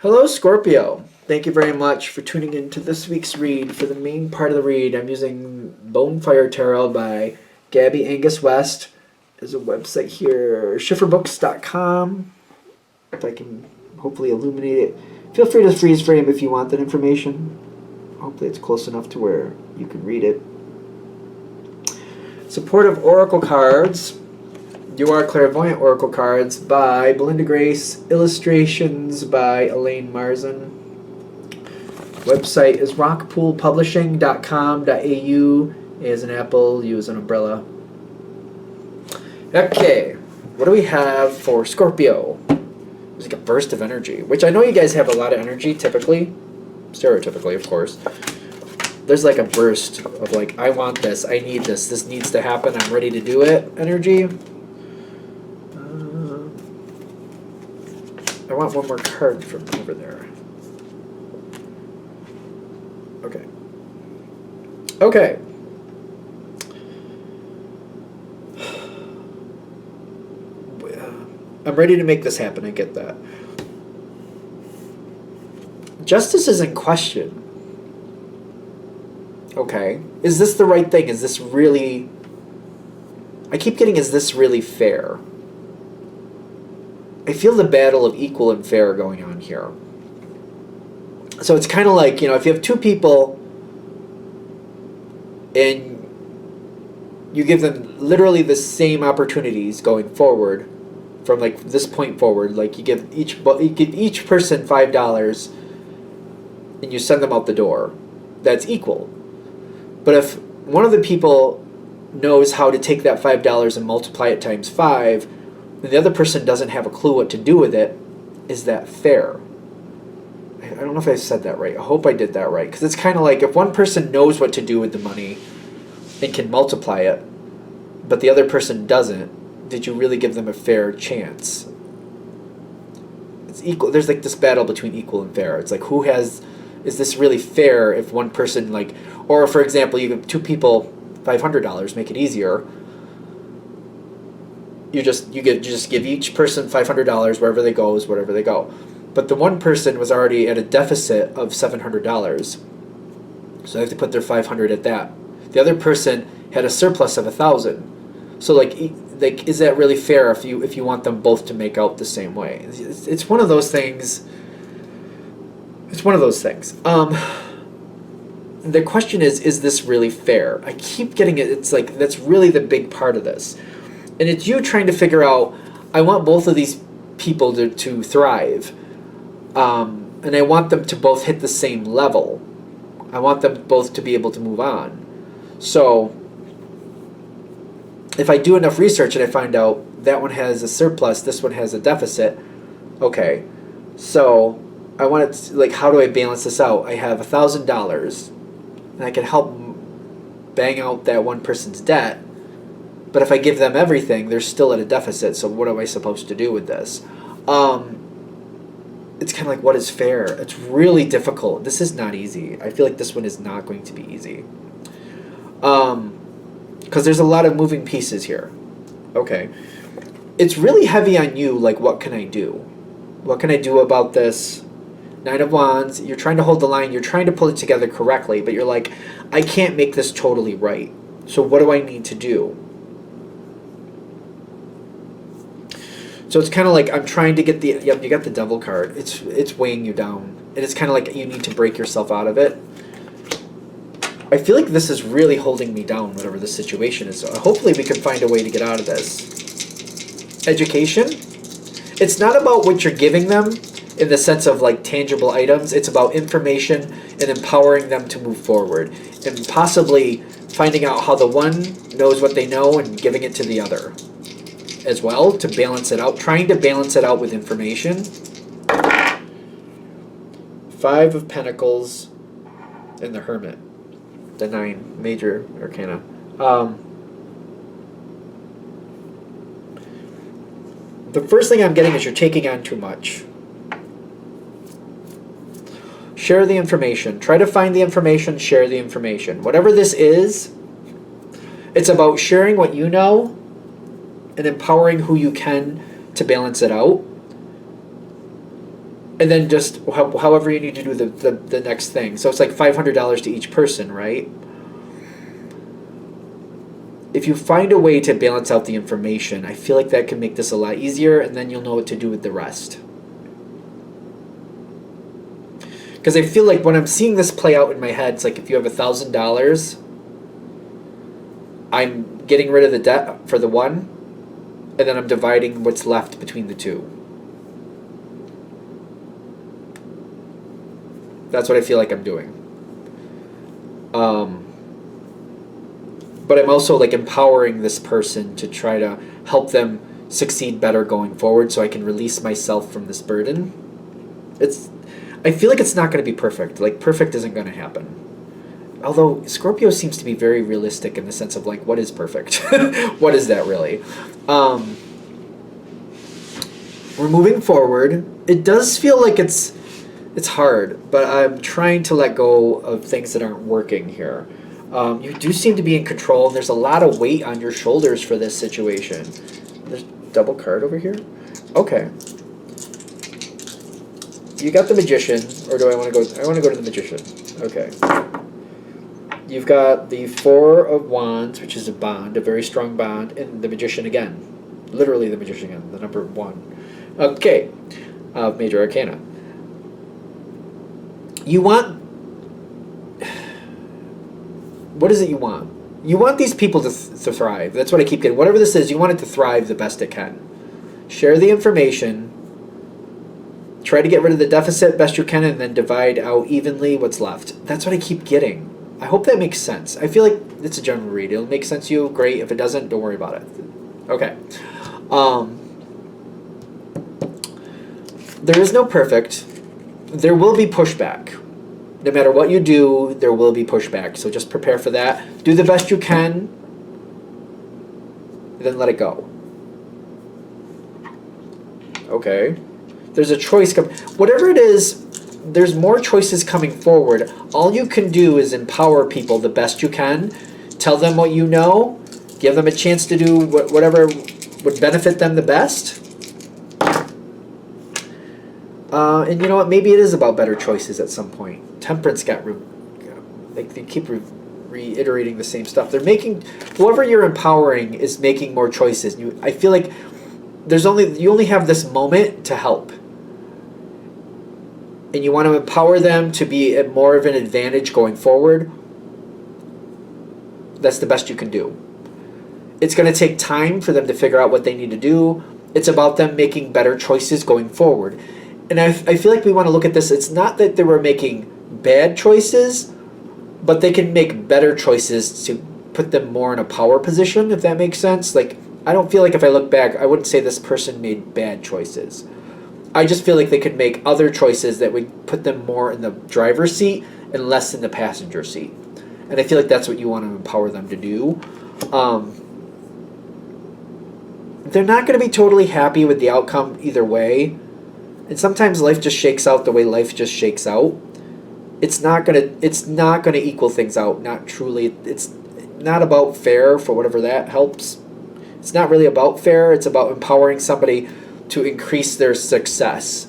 Hello, Scorpio. Thank you very much for tuning in to this week's read. For the main part of the read, I'm using Bonefire Tarot by Gabby Angus West. There's a website here, schifferbooks.com. If I can hopefully illuminate it. Feel free to freeze frame if you want that information. Hopefully it's close enough to where you can read it. Supportive Oracle Cards. You Are Clairvoyant Oracle Cards by Belinda Grace. Illustrations by Elaine Marzin. Website is rockpoolpublishing.com.au. A as an apple, U as an umbrella. Okay, what do we have for Scorpio? It's like a burst of energy, which I know you guys have a lot of energy typically. Stereotypically, of course. There's like a burst of like, I want this, I need this, this needs to happen, I'm ready to do it energy. I want one more card from over there. Okay. Okay. I'm ready to make this happen, I get that. Justice is in question. Okay. Is this the right thing? Is this really... I keep getting, is this really fair? I feel the battle of equal and fair going on here. So it's kind of like, if you have two people and you give them literally the same opportunities going forward, from like this point forward, like you give each person $5 and you send them out the door, that's equal. But if one of the people knows how to take that $5 and multiply it times 5, and the other person doesn't have a clue what to do with it, is that fair? I don't know if I said that right. I hope I did that right. Because it's kind of like if one person knows what to do with the money and can multiply it, but the other person doesn't, did you really give them a fair chance? It's equal. There's like this battle between equal and fair. It's like is this really fair if one person or for example, you give two people $500, make it easier. You just give each person $500 wherever they go, wherever they go. But the one person was already at a deficit of $700, so they have to put their $500 at that. The other person had a surplus of $1,000. So is that really fair if you want them both to make out the same way? It's one of those things. It's one of those things. The question is this really fair? I keep getting it. It's like that's really the big part of this. And it's you trying to figure out, I want both of these people to thrive. And I want them to both hit the same level. I want them both to be able to move on. So, if I do enough research and I find out that one has a surplus, this one has a deficit, okay. So, I want it, how do I balance this out? I have $1,000, and I can help bang out that one person's debt. But if I give them everything, they're still at a deficit, so what am I supposed to do with this? It's kind of like, what is fair? It's really difficult. This is not easy. I feel like this one is not going to be easy. Because there's a lot of moving pieces here. Okay. It's really heavy on you, what can I do? What can I do about this? 9 of Wands, you're trying to hold the line, you're trying to pull it together correctly, but you're like, I can't make this totally right. So what do I need to do? So it's kind of like I'm trying to get you got the Devil card. It's weighing you down. And it's kind of like you need to break yourself out of it. I feel like this is really holding me down, whatever the situation is. So hopefully we can find a way to get out of this. Education. It's not about what you're giving them in the sense of tangible items. It's about information and empowering them to move forward. And possibly finding out how the one knows what they know and giving it to the other as well to balance it out, trying to balance it out with information. 5 of Pentacles and the Hermit, the 9 major arcana. The first thing I'm getting is you're taking on too much. Share the information. Try to find the information, share the information. Whatever this is, it's about sharing what you know and empowering who you can to balance it out. And then just however you need to do the next thing. So it's like $500 to each person, right? If you find a way to balance out the information, I feel like that can make this a lot easier, and then you'll know what to do with the rest. Because I feel like when I'm seeing this play out in my head, it's like if you have $1,000, I'm getting rid of the debt for the one, and then I'm dividing what's left between the two. That's what I feel like I'm doing. But I'm also like empowering this person to try to help them succeed better going forward, so I can release myself from this burden. I feel like it's not going to be perfect. Like, perfect isn't going to happen. Although Scorpio seems to be very realistic in the sense of like, what is perfect? What is that really? We're moving forward. It does feel like it's hard, but I'm trying to let go of things that aren't working here. You do seem to be in control, and there's a lot of weight on your shoulders for this situation. There's double card over here? Okay. You got the Magician, or do I want to go? I want to go to the Magician. Okay. You've got the Four of Wands, which is a bond, a very strong bond, and the Magician again. Literally the Magician again, the number 1. Okay. Major Arcana. You want... What is it you want? You want these people to thrive. That's what I keep getting. Whatever this is, you want it to thrive the best it can. Share the information. Try to get rid of the deficit best you can, and then divide out evenly what's left. That's what I keep getting. I hope that makes sense. I feel like it's a general read. It'll make sense to you. Great. If it doesn't, don't worry about it. Okay. There is no perfect. There will be pushback. No matter what you do, there will be pushback. So just prepare for that. Do the best you can. Then let it go. Okay. There's a choice. Whatever it is, there's more choices coming forward. All you can do is empower people the best you can. Tell them what you know. Give them a chance to do whatever would benefit them the best. And you know what? Maybe it is about better choices at some point. Temperance got... like they keep reiterating the same stuff. They're making... Whoever you're empowering is making more choices. I feel like you only have this moment to help. And you want to empower them to be at more of an advantage going forward. That's the best you can do. It's going to take time for them to figure out what they need to do. It's about them making better choices going forward. And I feel like we want to look at this. It's not that they were making bad choices, but they can make better choices to put them more in a power position, if that makes sense. Like, I don't feel like if I look back, I wouldn't say this person made bad choices. I just feel like they could make other choices that would put them more in the driver's seat and less in the passenger seat. And I feel like that's what you want to empower them to do. They're not going to be totally happy with the outcome either way. And sometimes life just shakes out the way life just shakes out. It's not gonna equal things out. Not truly. It's not about fair, for whatever that helps. It's not really about fair. It's about empowering somebody to increase their success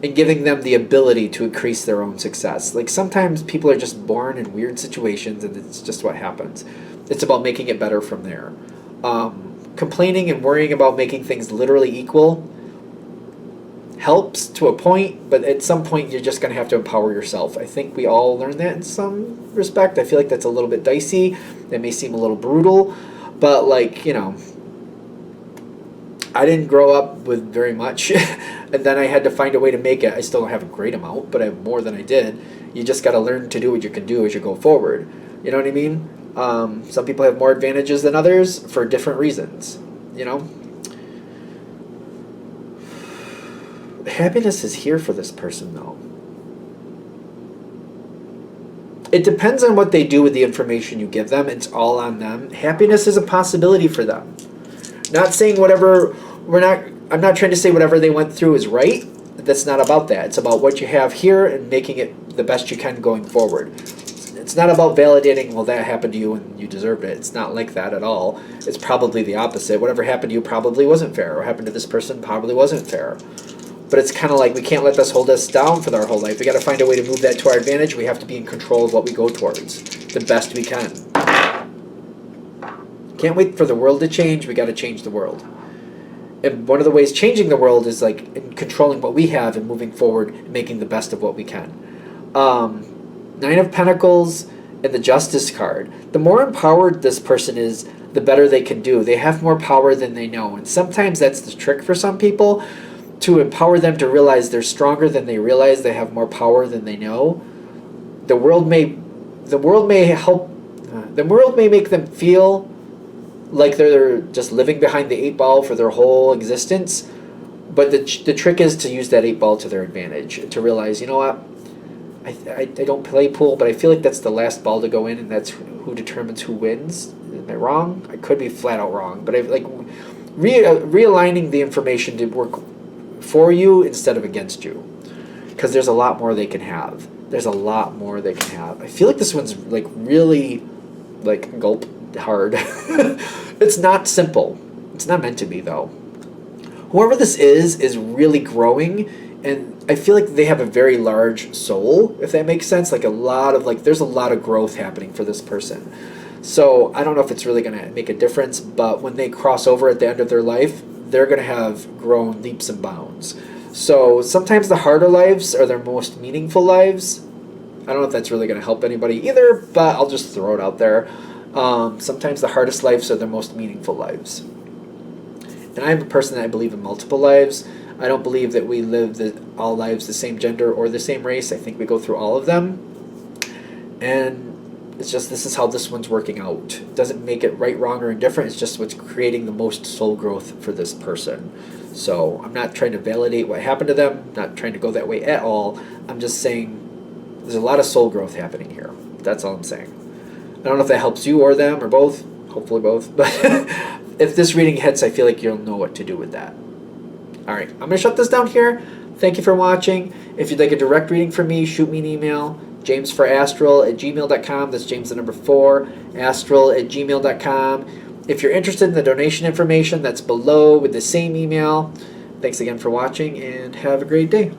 and giving them the ability to increase their own success. Like, sometimes people are just born in weird situations, and it's just what happens. It's about making it better from there. Complaining and worrying about making things literally equal helps to a point, but at some point you're just going to have to empower yourself. I think we all learn that in some respect. I feel like that's a little bit dicey. That may seem a little brutal, but like, you know, I didn't grow up with very much, and then I had to find a way to make it. I still don't have a great amount, but I have more than I did. You just got to learn to do what you can do as you go forward. You know what I mean? Some people have more advantages than others for different reasons, you know? Happiness is here for this person, though. It depends on what they do with the information you give them. It's all on them. Happiness is a possibility for them. Not saying I'm not trying to say whatever they went through is right. That's not about that. It's about what you have here and making it the best you can going forward. It's not about validating, well, that happened to you and you deserved it. It's not like that at all. It's probably the opposite. Whatever happened to you probably wasn't fair. What happened to this person probably wasn't fair. but it's kind of like we can't let this hold us down for our whole life. We got to find a way to move that to our advantage. We have to be in control of what we go towards the best we can. Can't wait for the world to change. We got to change the world. And one of the ways changing the world is like in controlling what we have and moving forward and making the best of what we can. Nine of Pentacles and the Justice card. The more empowered this person is, the better they can do. They have more power than they know. And sometimes that's the trick for some people, to empower them to realize they're stronger than they realize, they have more power than they know. The world may make them feel like they're just living behind the 8 ball for their whole existence. But the trick is to use that 8 ball to their advantage, to realize, you know what, I don't play pool, but I feel like that's the last ball to go in, and that's who determines who wins. Am I wrong? I could be flat out wrong, but I like realigning the information to work for you instead of against you, because there's a lot more they can have. There's a lot more they can have. I feel like this one's like really like gulp hard. It's not simple. It's not meant to be though. Whoever this is really growing, and I feel like they have a very large soul, if that makes sense. Like there's a lot of growth happening for this person. So I don't know if it's really going to make a difference, but when they cross over at the end of their life, they're going to have grown leaps and bounds. So sometimes the harder lives are their most meaningful lives. I don't know if that's really going to help anybody either, but I'll just throw it out there. Sometimes the hardest lives are their most meaningful lives. And I'm a person that I believe in multiple lives. I don't believe that we live all lives the same gender or the same race. I think we go through all of them. And it's just, this is how this one's working out. It doesn't make it right, wrong, or indifferent. It's just what's creating the most soul growth for this person. So I'm not trying to validate what happened to them. I'm not trying to go that way at all. I'm just saying there's a lot of soul growth happening here. That's all I'm saying. I don't know if that helps you or them or both. Hopefully both. But if this reading hits, I feel like you'll know what to do with that. All right, I'm going to shut this down here. Thank you for watching. If you'd like a direct reading from me, shoot me an email. jamesforastral@gmail.com. That's James the number 4, astral@gmail.com. If you're interested in the donation information, that's below with the same email. Thanks again for watching, and have a great day.